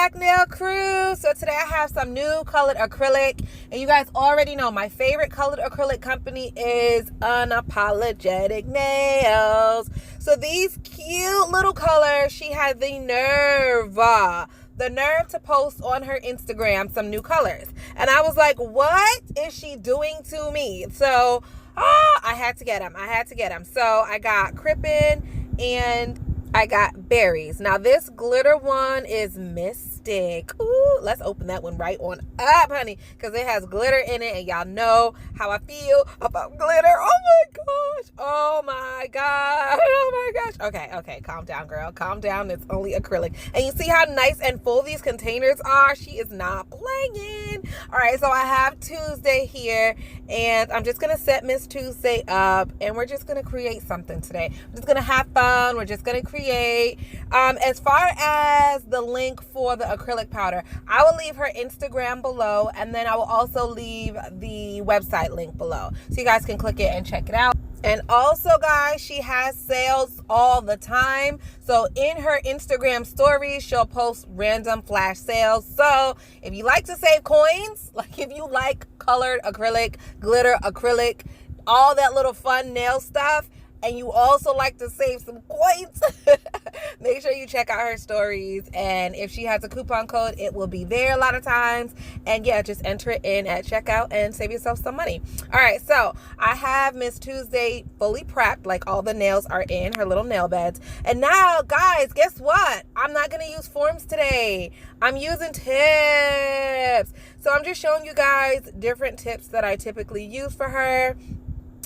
back, nail crew. So today I have some new colored acrylic, and you guys already know my favorite colored acrylic company is Unapologetic Nails. So these cute little colors, she had the nerve to post on her Instagram some new colors, and I was like, what is she doing to me? So I had to get them. So I got Crippen and I got Berries. Now this glitter one is Mystic. Ooh, let's open that one right on up, honey, because it has glitter in it, and y'all know how I feel about glitter. Oh my gosh. Okay, calm down, girl. Calm down. It's only acrylic. And you see how nice and full these containers are? She is not playing. All right, so I have Tuesday here, and I'm just gonna set Miss Tuesday up, and we're just gonna create something today. We're just gonna have fun. We're just gonna create. As far as the link for the acrylic powder, I will leave her Instagram below, and then I will also leave the website link below so you guys can click it and check it out. And also, guys, she has sales all the time. So in her Instagram stories, she'll post random flash sales. So if you like to save coins, like if you like colored acrylic, glitter acrylic, all that little fun nail stuff, and you also like to save some coins, make sure you check out her stories. And if she has a coupon code, it will be there a lot of times. And yeah, just enter it in at checkout and save yourself some money. All right, so I have Miss Tuesday fully prepped, like all the nails are in her little nail beds. And now, guys, guess what? I'm not gonna use forms today. I'm using tips. So I'm just showing you guys different tips that I typically use for her.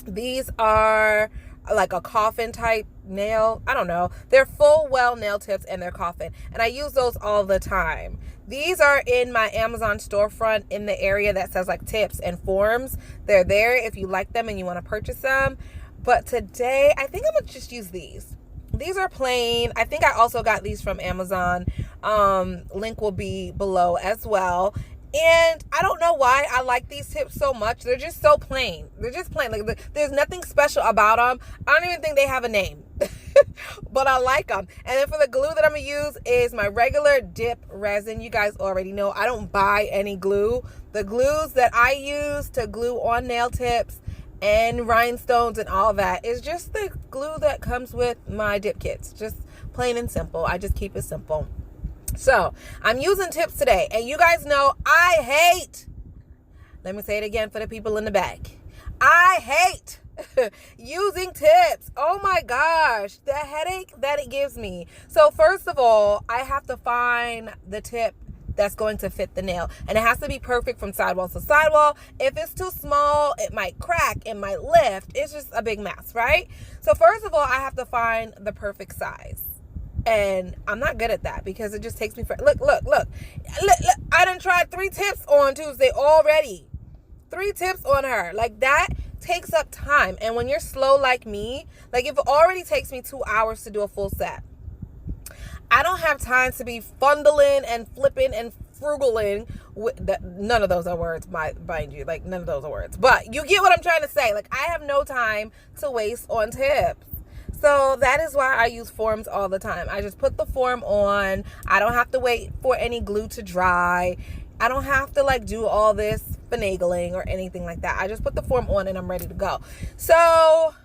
These are like a coffin type nail. I don't know. They're full well nail tips, and they're coffin, and I use those all the time. These are in my Amazon storefront in the area that says like tips and forms. They're there if you like them and you want to purchase them. But today I think I'm gonna just use these. These are plain. I think I also got these from Amazon. Link will be below as well. And I don't know why I like these tips so much. They're just so plain. They're just plain. Like, there's nothing special about them. I don't even think they have a name. But I like them. And then for the glue that I'm going to use is my regular dip resin. You guys already know I don't buy any glue. The glues that I use to glue on nail tips and rhinestones and all that is just the glue that comes with my dip kits. Just plain and simple. I just keep it simple. So I'm using tips today, and you guys know I hate, let me say it again for the people in the back, I hate using tips. Oh my gosh, the headache that it gives me. So first of all, I have to find the tip that's going to fit the nail, and it has to be perfect from sidewall to sidewall. If it's too small, it might crack, it might lift. It's just a big mess, right? So first of all, I have to find the perfect size. And I'm not good at that because it just takes me for look. I done tried 3 tips on Tuesday already. 3 tips on her. Like, that takes up time. And when you're slow like me, like if it already takes me 2 hours to do a full set, I don't have time to be fundling and flipping and frugaling with none of those are words, mind you. Like, none of those are words. But you get what I'm trying to say. Like, I have no time to waste on tips. So that is why I use forms all the time. I just put the form on. I don't have to wait for any glue to dry. I don't have to like do all this finagling or anything like that. I just put the form on and I'm ready to go. So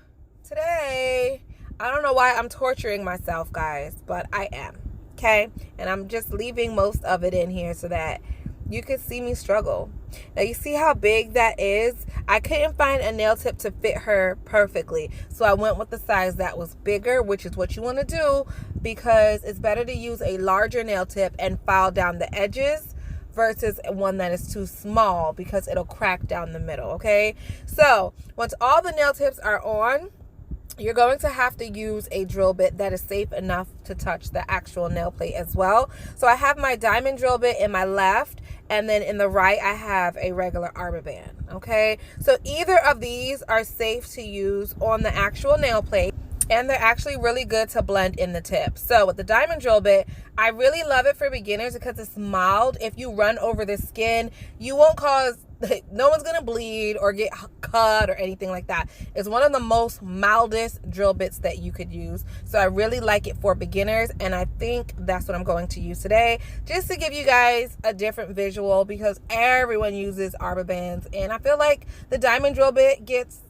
today, I don't know why I'm torturing myself, guys, but I am, okay? And I'm just leaving most of it in here so that you could see me struggle. Now you see how big that is? I couldn't find a nail tip to fit her perfectly. So I went with the size that was bigger, which is what you want to do, because it's better to use a larger nail tip and file down the edges versus one that is too small, because it'll crack down the middle, okay? So once all the nail tips are on, you're going to have to use a drill bit that is safe enough to touch the actual nail plate as well. So I have my diamond drill bit in my left, and then in the right I have a regular arbor band, okay? So either of these are safe to use on the actual nail plate, and they're actually really good to blend in the tip. So with the diamond drill bit, I really love it for beginners because it's mild. If you run over the skin, you won't cause no one's gonna bleed or get cut or anything like that. It's one of the most mildest drill bits that you could use. So I really like it for beginners, and I think that's what I'm going to use today, just to give you guys a different visual, because everyone uses arbor bands, and I feel like the diamond drill bit gets,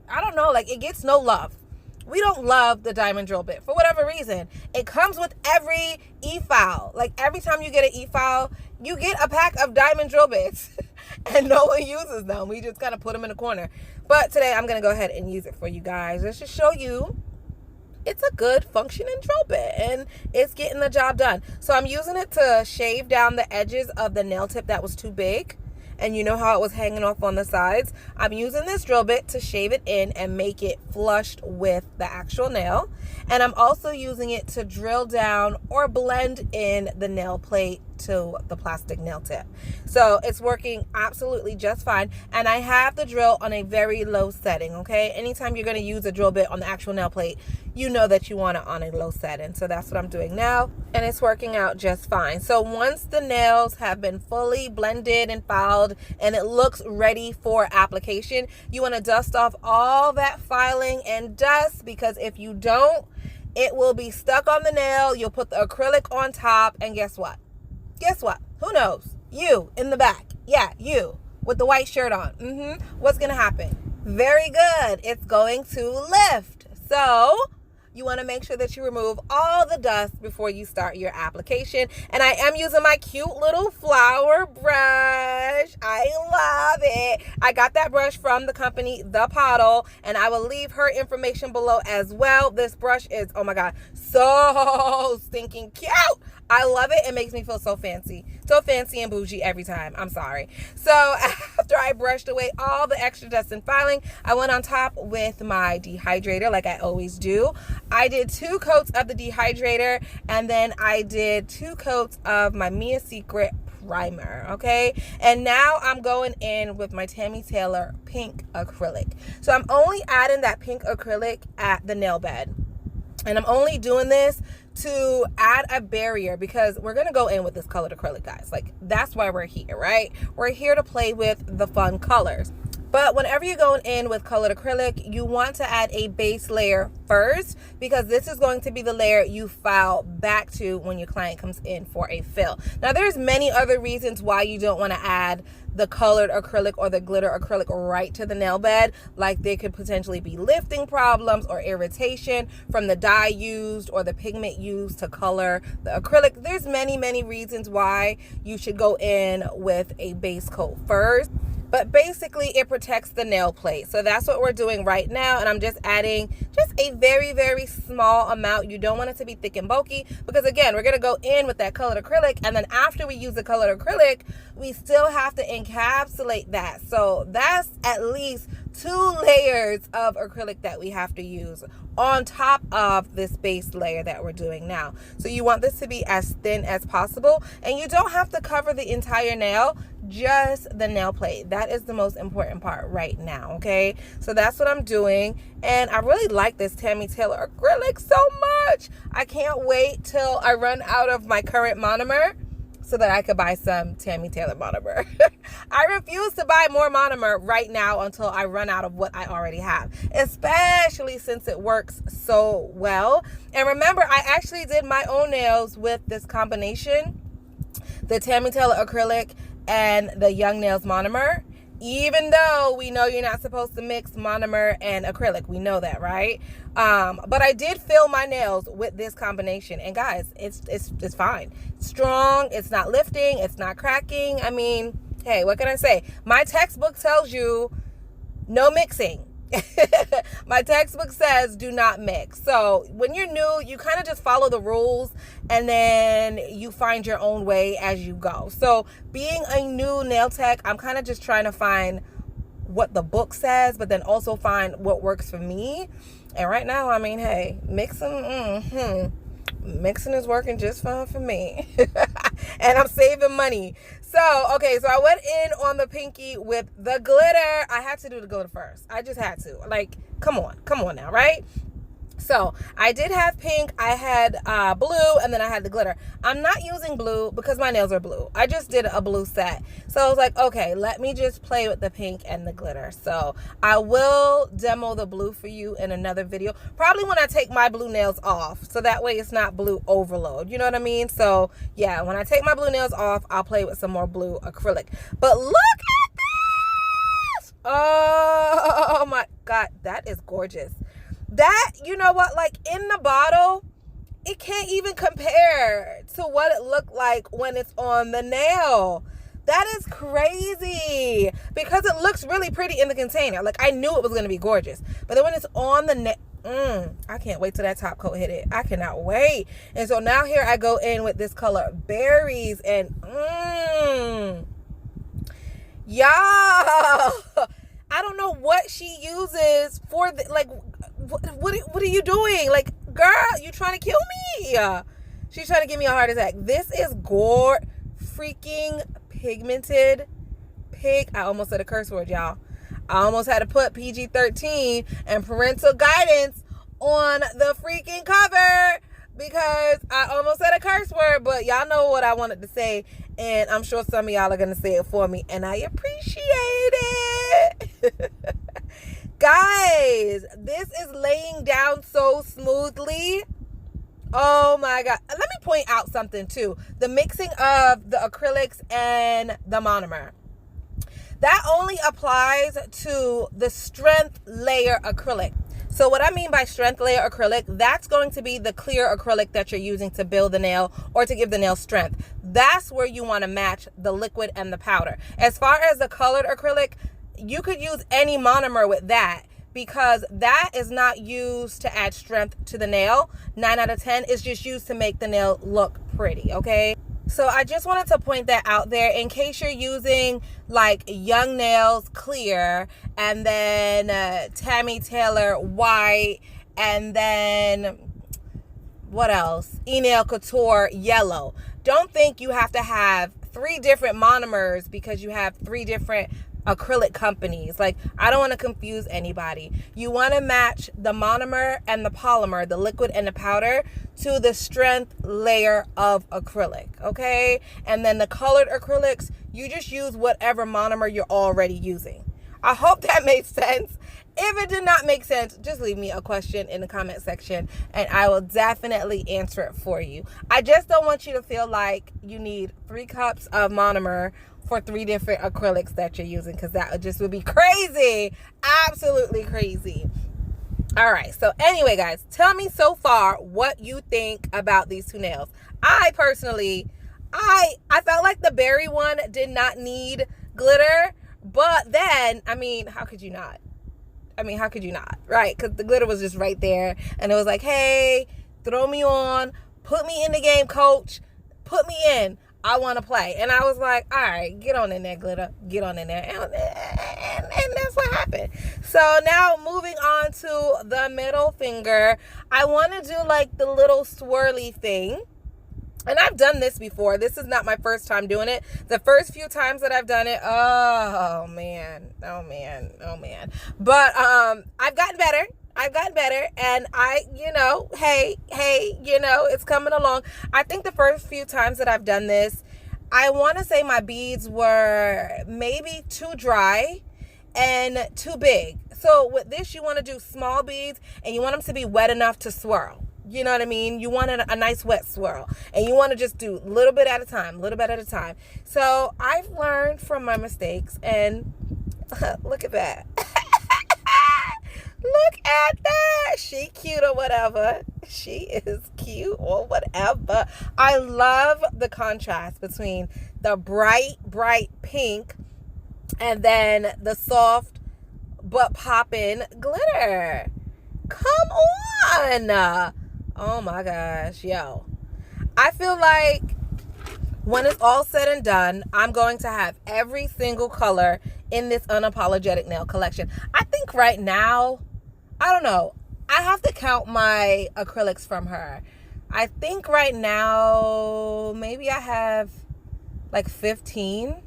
I don't know, like it gets no love. We don't love the diamond drill bit for whatever reason. It comes with every e-file. Like every time you get an e-file, you get a pack of diamond drill bits and no one uses them. We just kind of put them in a corner. But today I'm going to go ahead and use it for you guys. Let's just show you it's a good functioning drill bit and it's getting the job done. So I'm using it to shave down the edges of the nail tip that was too big. And you know how it was hanging off on the sides? I'm using this drill bit to shave it in and make it flushed with the actual nail. And I'm also using it to drill down or blend in the nail plate to the plastic nail tip. So it's working absolutely just fine. And I have the drill on a very low setting, okay? Anytime you're going to use a drill bit on the actual nail plate, you know that you want it on a low setting. So that's what I'm doing now, and it's working out just fine. So once the nails have been fully blended and filed and it looks ready for application, you want to dust off all that filing and dust, because if you don't, it will be stuck on the nail. You'll put the acrylic on top, and guess what? Guess what? Who knows? You in the back. Yeah, you with the white shirt on. What's going to happen? Very good. It's going to lift. So you want to make sure that you remove all the dust before you start your application. And I am using my cute little flower brush. I love it. I got that brush from the company, The POTTLE, and I will leave her information below as well. This brush is, oh my God, so stinking cute. I love it. It makes me feel so fancy and bougie every time. I'm sorry. So after I brushed away all the extra dust and filing, I went on top with my dehydrator like I always do. I did 2 coats of the dehydrator, and then I did 2 coats of my Mia Secret primer, okay? And now I'm going in with my Tammy Taylor pink acrylic. So I'm only adding that pink acrylic at the nail bed. And I'm only doing this to add a barrier, because we're going to go in with this colored acrylic, guys. Like, that's why we're here, right? We're here to play with the fun colors. But whenever you're going in with colored acrylic, you want to add a base layer first, because this is going to be the layer you file back to when your client comes in for a fill. Now, there's many other reasons why you don't want to add the colored acrylic or the glitter acrylic right to the nail bed. Like, there could potentially be lifting problems or irritation from the dye used or the pigment used to color the acrylic. There's many reasons why you should go in with a base coat first. But basically, it protects the nail plate. So that's what we're doing right now. And I'm just adding just a very small amount. You don't want it to be thick and bulky, because again, we're going to go in with that colored acrylic. And then after we use the colored acrylic, we still have to encapsulate that. So that's at least 2 layers of acrylic that we have to use on top of this base layer that we're doing now. So you want this to be as thin as possible, and you don't have to cover the entire nail, just the nail plate. That is the most important part right now, okay? So that's what I'm doing, and I really like this Tammy Taylor acrylic so much. I can't wait till I run out of my current monomer so that I could buy some Tammy Taylor monomer. I refuse to buy more monomer right now until I run out of what I already have, especially since it works so well. And remember, I actually did my own nails with this combination, the Tammy Taylor acrylic and the Young Nails monomer, even though we know you're not supposed to mix monomer and acrylic. We know that, right? But I did fill my nails with this combination, and guys, it's fine. It's strong. It's not lifting. It's not cracking. I mean, hey, what can I say? My textbook tells you no mixing. My textbook says do not mix. So when you're new, you kind of just follow the rules, and then you find your own way as you go. So being a new nail tech, I'm kind of just trying to find what the book says, but then also find what works for me. And right now, I mean, hey, mixing is working just fine for me. And I'm saving money. So, okay, so I went in on the pinky with the glitter. I had to do the glitter first. I just had to. Like, come on now, right? So I did have pink, I had blue, and then I had the glitter. I'm not using blue because my nails are blue. I just did a blue set. So I was like, okay, let me just play with the pink and the glitter. So I will demo the blue for you in another video. Probably when I take my blue nails off. So that way it's not blue overload. You know what I mean? So yeah, when I take my blue nails off, I'll play with some more blue acrylic. But look at this! Oh my God, that is gorgeous. That, you know what, like in the bottle, it can't even compare to what it looked like when it's on the nail. That is crazy because it looks really pretty in the container. Like I knew it was going to be gorgeous, but then when it's on the nail, I can't wait till that top coat hit it. I cannot wait. And so now here I go in with this color berries and y'all, I don't know what she uses for the, like, what are you doing? Like, girl, you trying to kill me? She's trying to give me a heart attack. This is freaking pigmented pig. I almost said a curse word, y'all. I almost had to put PG-13 and parental guidance on the freaking cover because I almost said a curse word, but y'all know what I wanted to say, and I'm sure some of y'all are going to say it for me, and I appreciate it. Guys, this is laying down so smoothly. Oh my God. Let me point out something too. The mixing of the acrylics and the monomer. That only applies to the strength layer acrylic. So what I mean by strength layer acrylic, that's going to be the clear acrylic that you're using to build the nail or to give the nail strength. That's where you want to match the liquid and the powder. As far as the colored acrylic, you could use any monomer with that because that is not used to add strength to the nail. 9 out of 10 is just used to make the nail look pretty, okay? So I just wanted to point that out there in case you're using like Young Nails clear and then Tammy Taylor white and then what else? E-Nail Couture yellow. Don't think you have to have 3 different monomers because you have 3 different acrylic companies. Like, I don't want to confuse anybody. You want to match the monomer and the polymer, the liquid and the powder, to the strength layer of acrylic, okay? And then the colored acrylics, you just use whatever monomer you're already using. I hope that made sense. If it did not make sense, just leave me a question in the comment section and I will definitely answer it for you. I just don't want you to feel like you need 3 cups of monomer for 3 different acrylics that you're using, because that just would be crazy. Absolutely crazy. All right, so anyway, guys, tell me so far what you think about these 2 nails. I personally, I felt like the berry one did not need glitter, but then, I mean, how could you not? I mean, how could you not, right? Because the glitter was just right there, and it was like, hey, throw me on, put me in the game, coach, put me in. I want to play. And I was like, all right, get on in there, glitter. Get on in there. And that's what happened. So now moving on to the middle finger, I want to do like the little swirly thing. And I've done this before. This is not my first time doing it. The first few times that I've done it, oh man. But I've gotten better. And hey, it's coming along. I think the first few times that I've done this, I want to say my beads were maybe too dry and too big. So with this, you want to do small beads and you want them to be wet enough to swirl. You know what I mean? You want a nice wet swirl and you want to just do a little bit at a time. So I've learned from my mistakes and look at that. Look at that. She cute or whatever. She is cute or whatever. I love the contrast between the bright pink and then the soft but poppin' glitter. Come on. Oh my gosh, yo. I feel like when it's all said and done, I'm going to have every single color in this Unapologetic nail collection. I think right now, I don't know, I have to count my acrylics from her. I think right now, maybe I have like 15.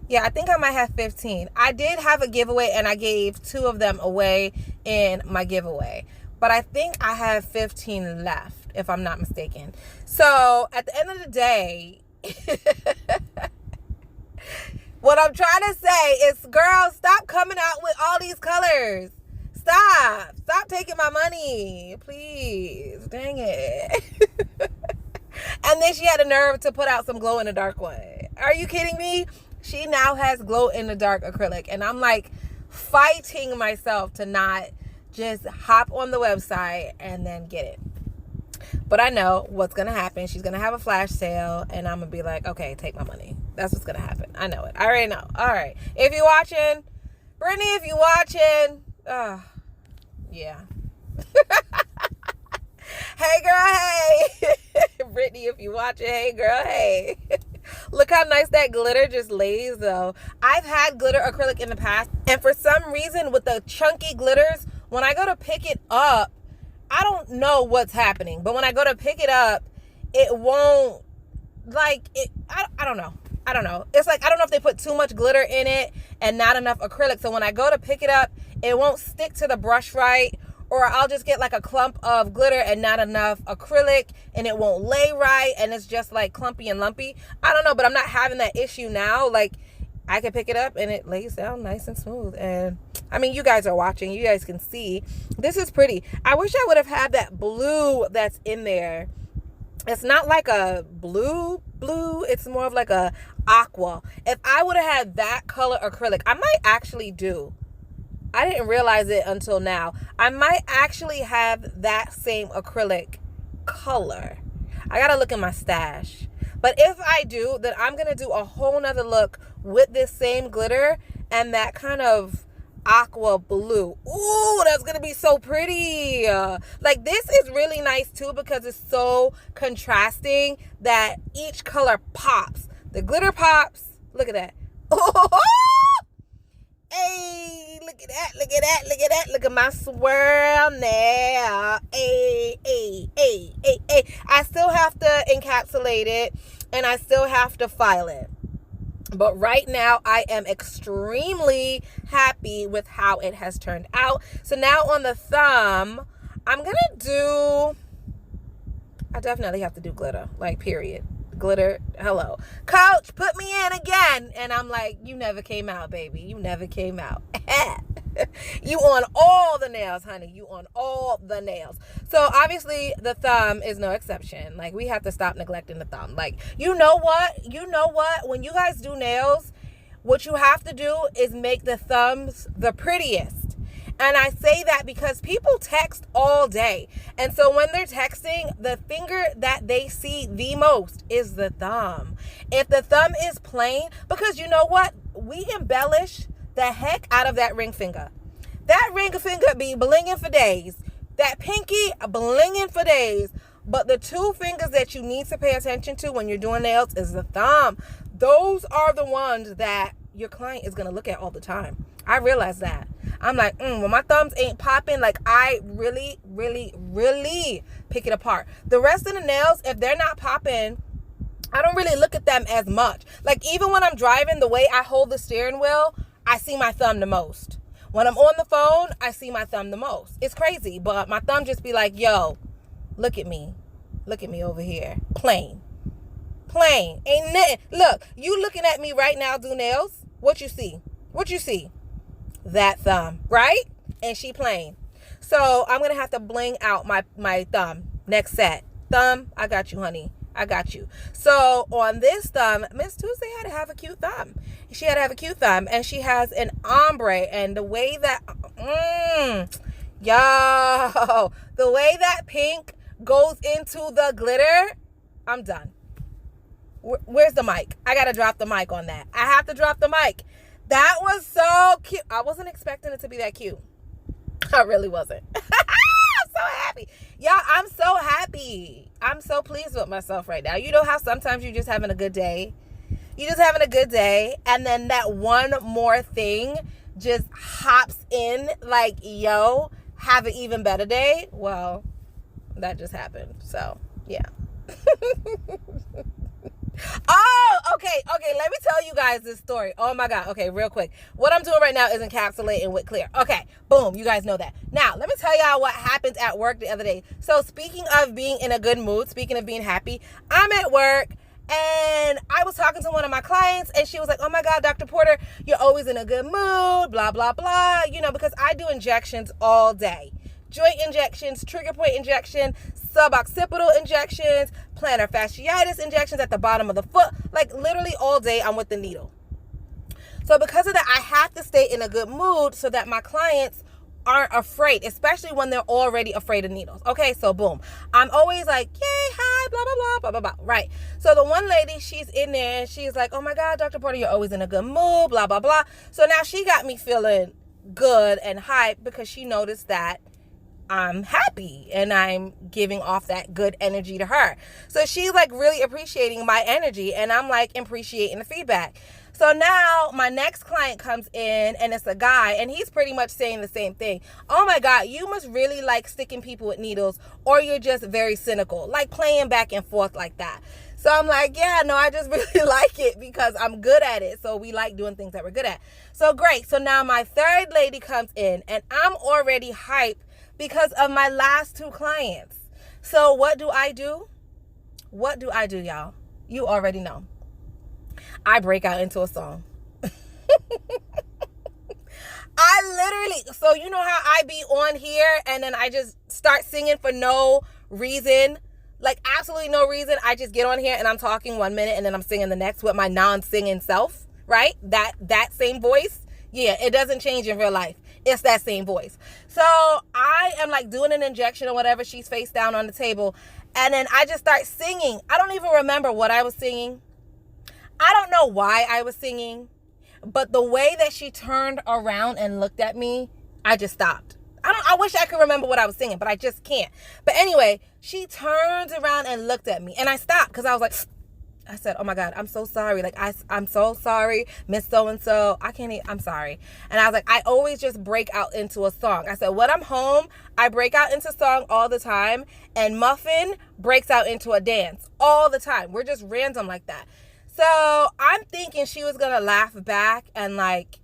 Yeah, I think I might have 15. I did have a giveaway and I gave 2 of them away in my giveaway. but I think I have 15 left, if I'm not mistaken. So at the end of the day, what I'm trying to say is, girls, stop coming out with all these colors. Stop taking my money, please. Dang it. And then she had the nerve to put out some glow in the dark one. Are you kidding me? She now has glow in the dark acrylic, and I'm like fighting myself to not just hop on the website and then get it. But I know what's gonna happen. She's gonna have a flash sale, and I'm gonna be like, okay, take my money. That's what's gonna happen. I know it. I already know. All right. If you're watching, Brittany, if you're watching, yeah. Hey, girl, hey. Brittany, if you're watching, hey, girl, hey. Look how nice that glitter just lays, though. I've had glitter acrylic in the past, and for some reason, with the chunky glitters, when I go to pick it up, I don't know what's happening. But when I go to pick it up, it won't, like, I don't know. I don't know. It's like, I don't know if they put too much glitter in it and not enough acrylic. So when I go to pick it up, it won't stick to the brush right. Or I'll just get like a clump of glitter and not enough acrylic, and it won't lay right, and it's just like clumpy and lumpy. I don't know, but I'm not having that issue now. Like, I can pick it up and it lays down nice and smooth. And I mean, you guys are watching, you guys can see this is pretty. I wish I would have had that blue that's in there. It's not like a blue, it's more of like a aqua. If I would have had that color acrylic, I might actually do. I didn't realize it until now. I might actually have that same acrylic color. I gotta look in my stash. But if I do, then I'm gonna do a whole nother look with this same glitter and that kind of aqua blue. Ooh, that's gonna be so pretty. Like, this is really nice too, because it's so contrasting that each color pops. The glitter pops. Look at that. Oh, hey, look at that, look at that, look at that. Look at my swirl now. Hey. I still have to encapsulate it, and I still have to file it. But right now, I am extremely happy with how it has turned out. So now on the thumb, I'm going to do, I definitely have to do glitter, like, period. Glitter, hello. Coach, put me in again. And I'm like, you never came out, baby. You never came out. You on all the nails, honey. You on all the nails. So obviously the thumb is no exception. Like, we have to stop neglecting the thumb. Like, you know what? When you guys do nails, what you have to do is make the thumbs the prettiest. And I say that because people text all day. And so when they're texting, the finger that they see the most is the thumb. If the thumb is plain, because you know what? We embellish the heck out of that ring finger. That ring finger be blinging for days. That pinky blinging for days. But the two fingers that you need to pay attention to when you're doing nails is the thumb. Those are the ones that your client is going to look at all the time. I realize that. I'm like, when my thumbs ain't popping, like, I really pick it apart. The rest of the nails, if they're not popping, I don't really look at them as much. Like, even when I'm driving, the way I hold the steering wheel, I see my thumb the most. When I'm on the phone, I see my thumb the most. It's crazy, but my thumb just be like, yo, look at me. Look at me over here. Plain. Ain't nothing. Look, you looking at me right now do nails. What you see? That thumb, right? And she plain. So I'm going to have to bling out my thumb. Next set. Thumb, I got you, honey. I got you. So on this thumb, Miss Tuesday had to have a cute thumb. She had to have a cute thumb. And she has an ombre. And the way that, the way that pink goes into the glitter, I'm done. Where's the mic? I got to drop the mic on that. I have to drop the mic. That was so cute. I wasn't expecting it to be that cute. I really wasn't. I'm so happy. Y'all, I'm so happy. I'm so pleased with myself right now. You know how sometimes you're just having a good day? You're just having a good day, and then that one more thing just hops in like, yo, have an even better day. Well, that just happened. So, yeah. Oh, okay. Let me tell you guys this story. Oh my God. Okay, real quick. What I'm doing right now is encapsulating with clear. Okay, boom. You guys know that. Now, let me tell y'all what happened at work the other day. So speaking of being in a good mood, speaking of being happy, I'm at work and I was talking to one of my clients and she was like, oh my God, Dr. Porter, you're always in a good mood, blah, blah, blah. You know, because I do injections all day. Joint injections, trigger point injection, suboccipital injections, plantar fasciitis injections at the bottom of the foot. Like literally all day I'm with the needle. So because of that, I have to stay in a good mood so that my clients aren't afraid, especially when they're already afraid of needles. Okay, so boom. I'm always like, yay, hi, blah, blah, blah, blah, blah, blah. Right. So the one lady, she's in there and she's like, oh my God, Dr. Porter, you're always in a good mood, blah, blah, blah. So now she got me feeling good and hyped because she noticed that I'm happy and I'm giving off that good energy to her. So she's like really appreciating my energy and I'm like appreciating the feedback. So now my next client comes in and it's a guy and he's pretty much saying the same thing. Oh my God, you must really like sticking people with needles or you're just very cynical, like playing back and forth like that. So I'm like, yeah, no, I just really like it because I'm good at it. So we like doing things that we're good at. So great. So now my third lady comes in and I'm already hyped because of my last two clients. So what do I do? What do I do, y'all? You already know. I break out into a song. I literally, so you know how I be on here and then I just start singing for no reason, like absolutely no reason. I just get on here and I'm talking 1 minute and then I'm singing the next with my non-singing self, right? That same voice. Yeah, it doesn't change in real life. It's that same voice. So I am like doing an injection or whatever. She's face down on the table. And then I just start singing. I don't even remember what I was singing. I don't know why I was singing. But the way that she turned around and looked at me, I just stopped. I wish I could remember what I was singing, but I just can't. But anyway, she turns around and looked at me. And I stopped because I was like, I said, oh my God, I'm so sorry. Like, I'm so sorry, Miss So-and-so. I'm sorry. And I was like, I always just break out into a song. I said, when I'm home, I break out into song all the time. And Muffin breaks out into a dance all the time. We're just random like that. So I'm thinking she was going to laugh back and like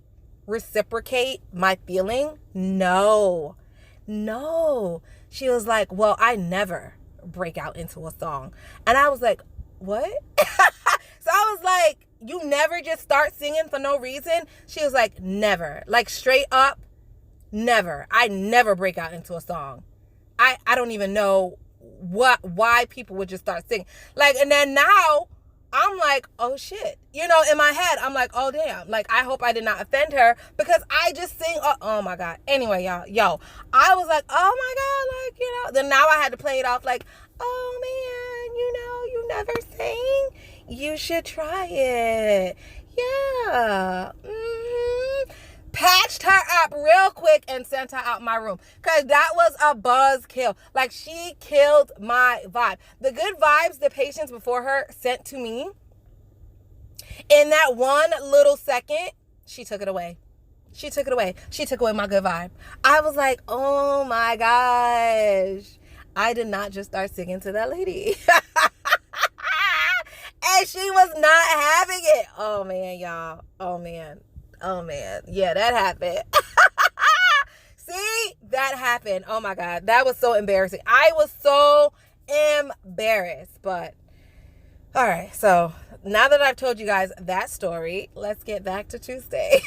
reciprocate my feeling. No. She was like, well, I never break out into a song. And I was like, what? So I was like, you never just start singing for no reason? She was like, never. Like straight up, never. I never break out into a song. I don't even know why people would just start singing. Like, and then now I'm like, oh shit. You know, in my head, I'm like, oh damn. Like, I hope I did not offend her because I just sing. Oh my God. Anyway, y'all, I was like, oh my God, like, you know, then now I had to play it off like, oh man, you know, you never sing. You should try it. Yeah. Patched her up real quick and sent her out my room because that was a buzz kill. Like, she killed my vibe. The good vibes the patients before her sent to me, in that one little second, she took it away. She took away my good vibe. I was like, oh my gosh, I did not just start singing to that lady. And she was not having it. Oh man, y'all. Oh man. Yeah, that happened. See, that happened. Oh my God, that was so embarrassing. I was so embarrassed. But all right, so now that I've told you guys that story, let's get back to Tuesday.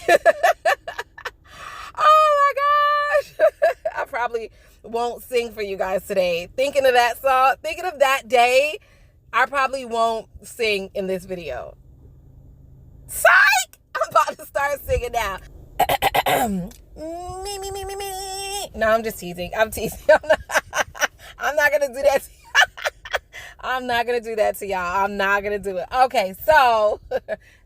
Oh my gosh. I probably won't sing for you guys today. Thinking of that song, thinking of that day, I probably won't sing in this video. Psych! I'm about to start singing now. Me. No, I'm just teasing. I'm teasing. I'm not going to do that to I'm not going to do that to y'all. I'm not going to do it. Okay, so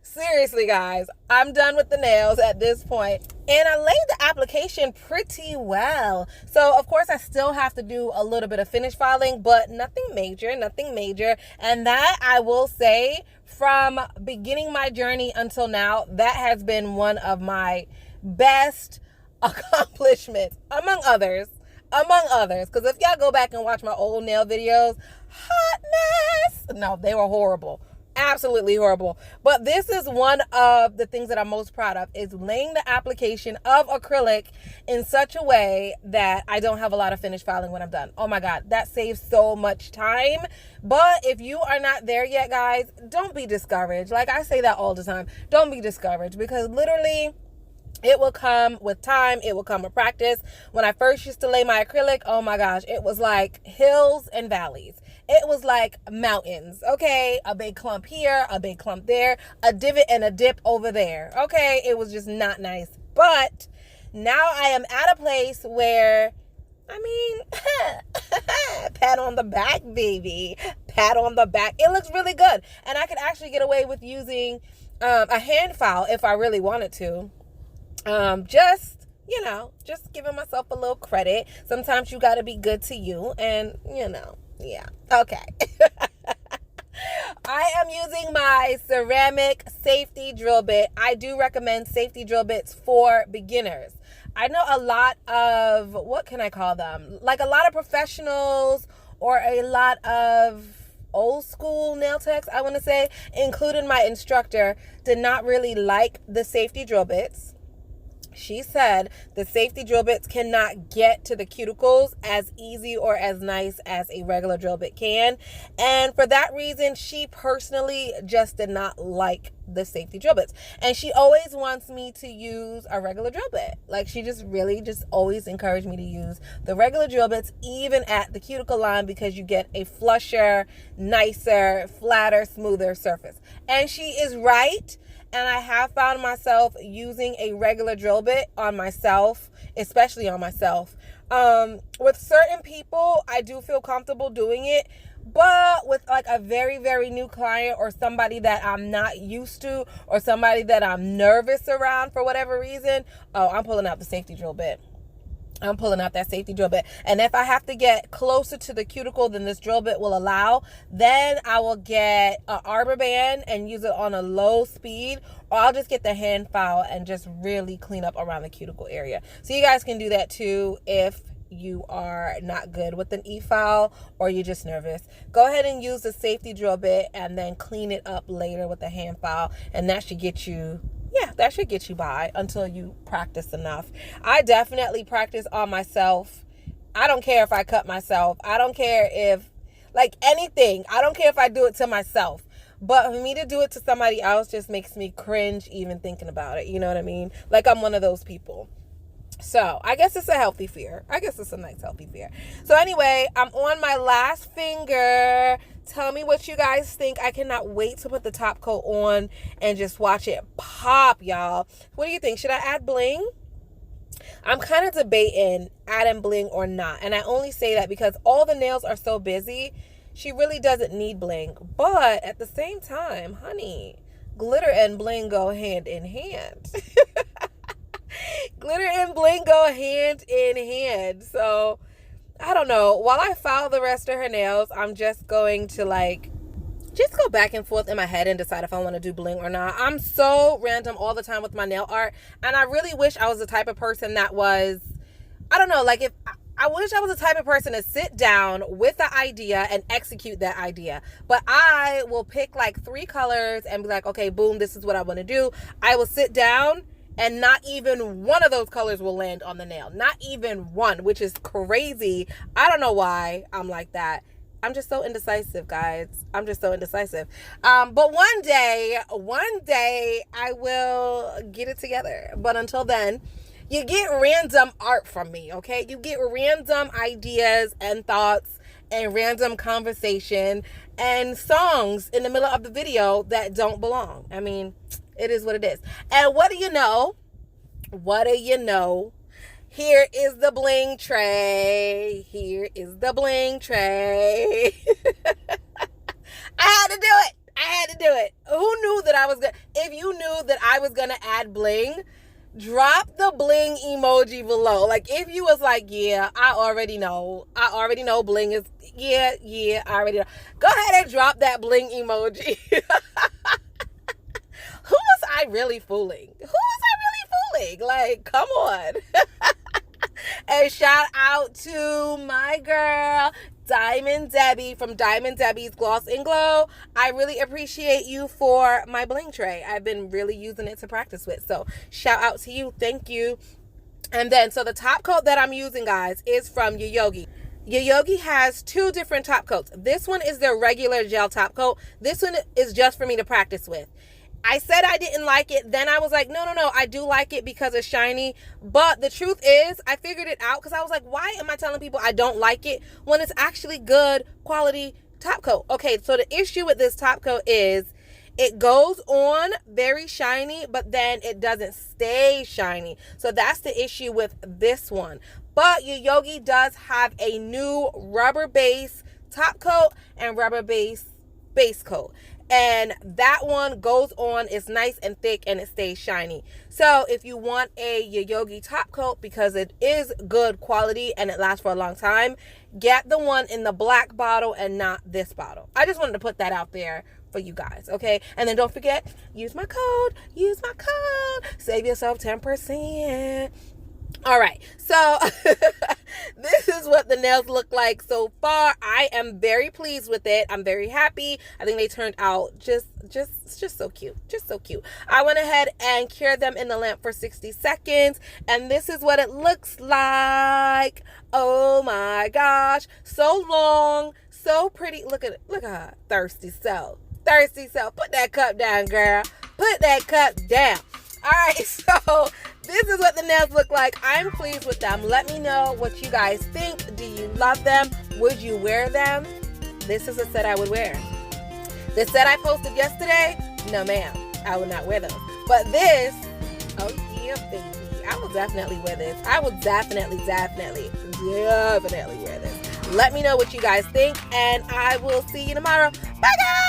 seriously, guys, I'm done with the nails at this point. And I laid the application pretty well. So, of course, I still have to do a little bit of finish filing, but nothing major. And that, I will say, from beginning my journey until now, that has been one of my best accomplishments, among others. Because if y'all go back and watch my old nail videos, hot mess. No, they were horrible. absolutely horrible. But this is one of the things that I'm most proud of, is laying the application of acrylic in such a way that I don't have a lot of finish filing when I'm done. Oh my God, that saves so much time. But if you are not there yet, guys, don't be discouraged. Like I say that all the time. Don't be discouraged, because literally it will come with time. It will come with practice. When I first used to lay my acrylic, oh my gosh, it was like hills and valleys. It was like mountains, okay? A big clump here, a big clump there, a divot and a dip over there, okay? It was just not nice. But now I am at a place where, I mean, pat on the back, baby. Pat on the back. It looks really good. And I could actually get away with using a hand file if I really wanted to. Just, you know, just giving myself a little credit. Sometimes you got to be good to you, and, you know, yeah. Okay. I am using my ceramic safety drill bit. I do recommend safety drill bits for beginners. I know a lot of, what can I call them? Like a lot of professionals or a lot of old school nail techs, I want to say, including my instructor, did not really like the safety drill bits. She said the safety drill bits cannot get to the cuticles as easy or as nice as a regular drill bit can. And for that reason, she personally just did not like the safety drill bits. And she always wants me to use a regular drill bit. Like, she just really just always encouraged me to use the regular drill bits, even at the cuticle line, because you get a flusher, nicer, flatter, smoother surface. And she is right. And I have found myself using a regular drill bit on myself, especially on myself. With certain people, I do feel comfortable doing it. But with like a very, very new client, or somebody that I'm not used to, or somebody that I'm nervous around for whatever reason, oh, I'm pulling out the safety drill bit. I'm pulling out that safety drill bit. And if I have to get closer to the cuticle than this drill bit will allow, then I will get an arbor band and use it on a low speed, or I'll just get the hand file and just really clean up around the cuticle area. So you guys can do that too if you are not good with an e-file or you're just nervous. Go ahead and use the safety drill bit and then clean it up later with the hand file, and that should get you, yeah, that should get you by until you practice enough. I definitely practice on myself. I don't care if I cut myself. I don't care if, like, anything. I don't care if I do it to myself. But for me to do it to somebody else just makes me cringe even thinking about it. You know what I mean? Like, I'm one of those people. So I guess it's a healthy fear. I guess it's a nice healthy fear. So anyway, I'm on my last finger. Tell me what you guys think. I cannot wait to put the top coat on and just watch it pop, y'all. What do you think? Should I add bling? I'm kind of debating adding bling or not. And I only say that because all the nails are so busy. She really doesn't need bling. But at the same time, honey, glitter and bling go hand in hand. Glitter and bling go hand in hand. So I don't know. While I file the rest of her nails, I'm just going to just go back and forth in my head and decide if I want to do bling or not. I'm so random all the time with my nail art. And I really wish I was the type of person that was, I don't know, like if I wish I was the type of person to sit down with the idea and execute that idea. But I will pick like 3 colors and be like, okay, boom, this is what I want to do. I will sit down and not even one of those colors will land on the nail. Not even one, which is crazy. I don't know why I'm like that. I'm just so indecisive, guys. I'm just so indecisive. But one day I will get it together. But until then, you get random art from me, okay? You get random ideas and thoughts and random conversation and songs in the middle of the video that don't belong. I mean, it is what it is. And what do you know? What do you know? Here is the bling tray. Here is the bling tray. I had to do it. I had to do it. Who knew that I was going to, if you knew that I was going to add bling, drop the bling emoji below. Like, if you was like, yeah, I already know bling is, yeah, I already know. Go ahead and drop that bling emoji. Who was I really fooling? Like, come on. And shout out to my girl, Diamond Debbie from Diamond Debbie's Gloss and Glow. I really appreciate you for my bling tray. I've been really using it to practice with. So shout out to you. Thank you. And then, so the top coat that I'm using, guys, is from Yoyogi. Yoyogi has two different top coats. This one is their regular gel top coat. This one is just for me to practice with. I said I didn't like it. Then I was like, no, I do like it because it's shiny. But the truth is, I figured it out because I was like, why am I telling people I don't like it when it's actually good quality top coat? Okay, so the issue with this top coat is it goes on very shiny, but then it doesn't stay shiny. So that's the issue with this one. But Yoyogi does have a new rubber base top coat and rubber base coat. And that one goes on, it's nice and thick, and it stays shiny. So if you want a Yoyogi top coat, because it is good quality and it lasts for a long time, get the one in the black bottle and not this bottle. I just wanted to put that out there for you guys, okay? And then don't forget, use my code, save yourself 10%. All right, so this is what the nails look like so far. I am very pleased with it. I'm very happy. I think they turned out just so cute, just so cute. I went ahead and cured them in the lamp for 60 seconds, and this is what it looks like. Oh my gosh, so long, so pretty. Look at it, look at her, thirsty self. Put that cup down, girl. Put that cup down. All right, so this is what the nails look like. I'm pleased with them. Let me know what you guys think. Do you love them? Would you wear them? This is a set I would wear. The set I posted yesterday, no ma'am, I would not wear those. But this, oh yeah, baby, I will definitely wear this. I will definitely wear this. Let me know what you guys think, and I will see you tomorrow. Bye, guys.